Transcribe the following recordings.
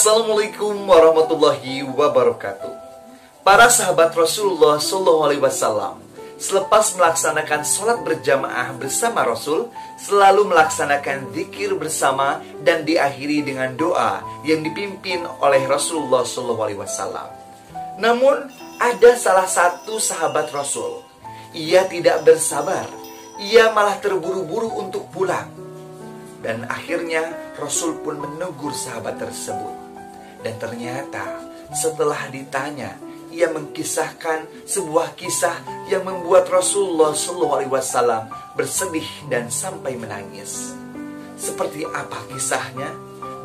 Assalamualaikum warahmatullahi wabarakatuh. Para sahabat Rasulullah SAW, selepas melaksanakan sholat berjamaah bersama Rasul, selalu melaksanakan zikir bersama dan diakhiri dengan doa yang dipimpin oleh Rasulullah SAW. Namun, ada salah satu sahabat Rasul. Ia tidak bersabar. Ia malah terburu-buru untuk pulang. Dan akhirnya Rasul pun menegur sahabat tersebut. Dan ternyata setelah ditanya, ia mengkisahkan sebuah kisah yang membuat Rasulullah SAW bersedih dan sampai menangis. Seperti apa kisahnya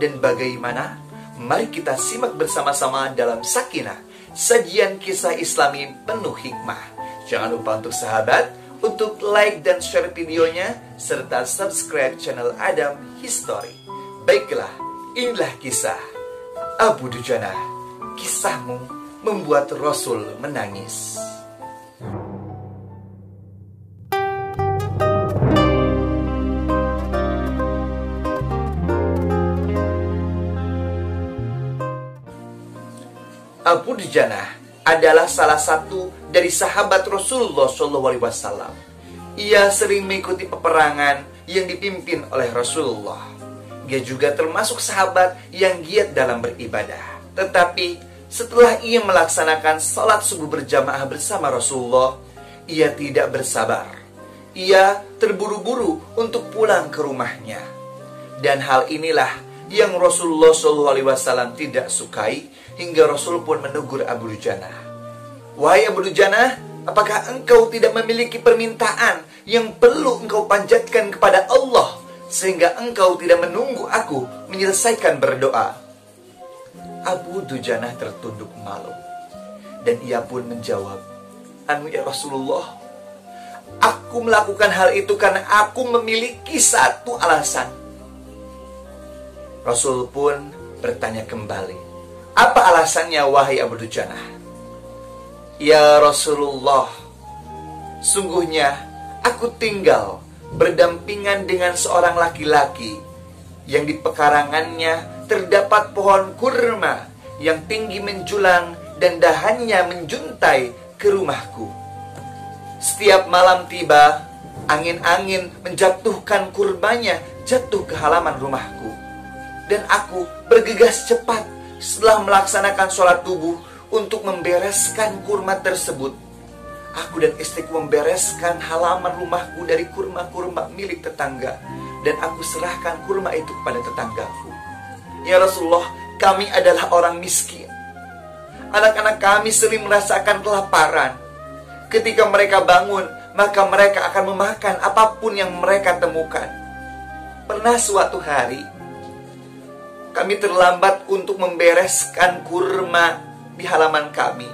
dan bagaimana? Mari kita simak bersama-sama dalam Sakinah, sajian kisah Islami penuh hikmah. Jangan lupa untuk sahabat untuk like dan share videonya, serta subscribe channel Adam History. Baiklah, inilah kisah Abu Dujana. Kisahmu membuat Rasul menangis. Abu Dujana adalah salah satu dari sahabat Rasulullah SAW. Ia sering mengikuti peperangan yang dipimpin oleh Rasulullah. Dia juga termasuk sahabat yang giat dalam beribadah. Tetapi setelah ia melaksanakan salat subuh berjamaah bersama Rasulullah, ia tidak bersabar. Ia terburu-buru untuk pulang ke rumahnya. Dan hal inilah yang Rasulullah SAW tidak sukai, hingga Rasul pun menegur Abu Dujana. Wahai Abu Dujana, apakah engkau tidak memiliki permintaan yang perlu engkau panjatkan kepada Allah, sehingga engkau tidak menunggu aku menyelesaikan berdoa? Abu Dujana tertunduk malu, dan ia pun menjawab, ya Rasulullah, aku melakukan hal itu karena aku memiliki satu alasan. Rasul pun bertanya kembali, apa alasannya wahai Abu Dujana? Ya Rasulullah, sungguhnya aku tinggal berdampingan dengan seorang laki-laki yang di pekarangannya terdapat pohon kurma yang tinggi menjulang dan dahannya menjuntai ke rumahku. Setiap malam tiba, angin-angin menjatuhkan kurmanya jatuh ke halaman rumahku. Dan aku bergegas cepat setelah melaksanakan sholat subuh untuk membereskan kurma tersebut. Aku dan istriku membereskan halaman rumahku dari kurma-kurma milik tetangga, dan aku serahkan kurma itu kepada tetanggaku. Ya Rasulullah, kami adalah orang miskin. Anak-anak kami sering merasakan kelaparan. Ketika mereka bangun, maka mereka akan memakan apapun yang mereka temukan. Pernah suatu hari kami terlambat untuk membereskan kurma di halaman kami,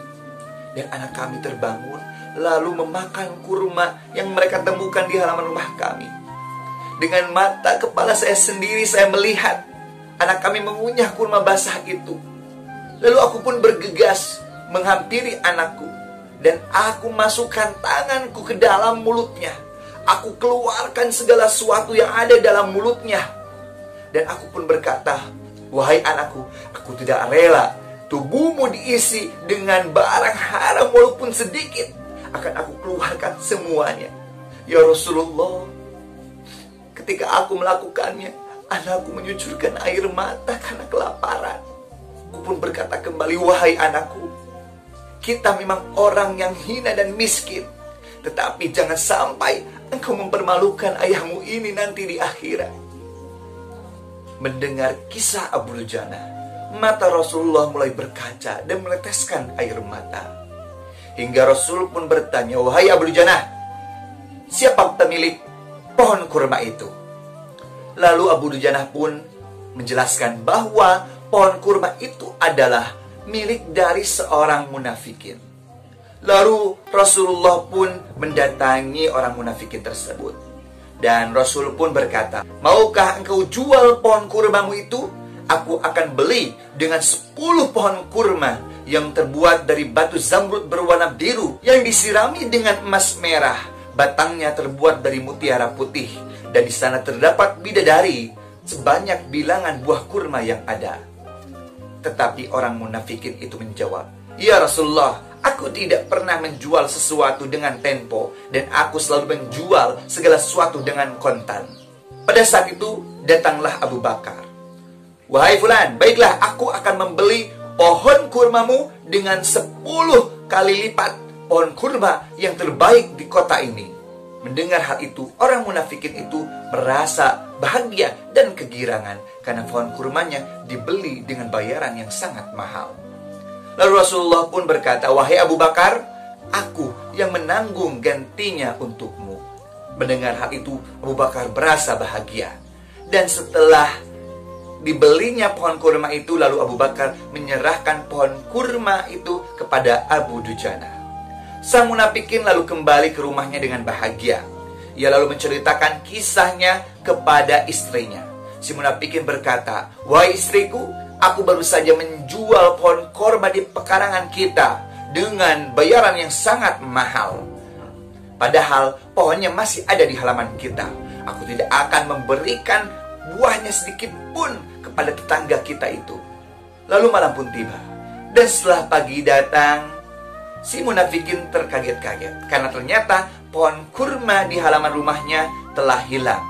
dan anak kami terbangun lalu memakan kurma yang mereka temukan di halaman rumah kami. Dengan mata kepala saya sendiri, saya melihat anak kami mengunyah kurma basah itu. Lalu aku pun bergegas menghampiri anakku, dan aku masukkan tanganku ke dalam mulutnya. Aku keluarkan segala sesuatu yang ada dalam mulutnya, dan aku pun berkata, wahai anakku, aku tidak rela tubuhmu diisi dengan barang haram walaupun sedikit. Akan aku keluarkan semuanya. Ya Rasulullah, ketika aku melakukannya, anakku menyucurkan air mata karena kelaparan. Aku pun berkata kembali, wahai anakku, kita memang orang yang hina dan miskin, tetapi jangan sampai engkau mempermalukan ayahmu ini nanti di akhirat. Mendengar kisah Abu Dujana, mata Rasulullah mulai berkaca dan meneteskan air mata. Hingga Rasul pun bertanya, wahai Abu Dujana, siapa pemilik pohon kurma itu? Lalu Abu Dujana pun menjelaskan bahwa pohon kurma itu adalah milik dari seorang munafikin. Lalu Rasulullah pun mendatangi orang munafikin tersebut, dan Rasul pun berkata, maukah engkau jual pohon kurmamu itu? Aku akan beli dengan 10 pohon kurma yang terbuat dari batu zamrud berwarna biru yang disirami dengan emas merah. Batangnya terbuat dari mutiara putih, dan di sana terdapat bidadari sebanyak bilangan buah kurma yang ada. Tetapi orang munafikin itu menjawab, "Ya Rasulullah, aku tidak pernah menjual sesuatu dengan tempo, dan aku selalu menjual segala sesuatu dengan kontan." Pada saat itu datanglah Abu Bakar. "Wahai fulan, baiklah, aku akan membeli pohon kurmamu dengan 10 kali lipat pohon kurma yang terbaik di kota ini." Mendengar hal itu, orang munafikin itu merasa bahagia dan kegirangan karena pohon kurmanya dibeli dengan bayaran yang sangat mahal. Lalu Rasulullah pun berkata, "Wahai Abu Bakar, aku yang menanggung gantinya untukmu." Mendengar hal itu, Abu Bakar merasa bahagia. Dan setelah dibelinya pohon kurma itu, lalu Abu Bakar menyerahkan pohon kurma itu kepada Abu Dujana. Sang munafikin lalu kembali ke rumahnya dengan bahagia. Ia lalu menceritakan kisahnya kepada istrinya. Si munafikin berkata, "Wahai istriku, aku baru saja menjual pohon korma di pekarangan kita dengan bayaran yang sangat mahal. Padahal pohonnya masih ada di halaman kita. Aku tidak akan memberikan buahnya sedikit pun kepada tetangga kita itu." Lalu malam pun tiba. Dan setelah pagi datang, si munafikin terkaget-kaget karena ternyata pohon kurma di halaman rumahnya telah hilang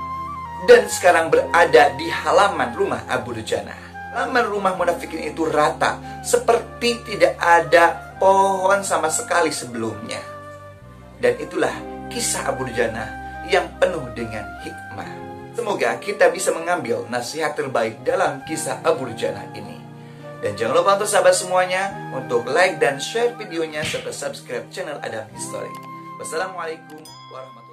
dan sekarang berada di halaman rumah Abu Dujana. Halaman rumah munafikin itu rata, seperti tidak ada pohon sama sekali sebelumnya. Dan itulah kisah Abu Dujana yang penuh dengan hikmah. Semoga kita bisa mengambil nasihat terbaik dalam kisah Abu Dujana ini. Dan jangan lupa untuk sahabat semuanya untuk like dan share videonya serta subscribe channel Adam History. Wassalamualaikum warahmatullahi wabarakatuh.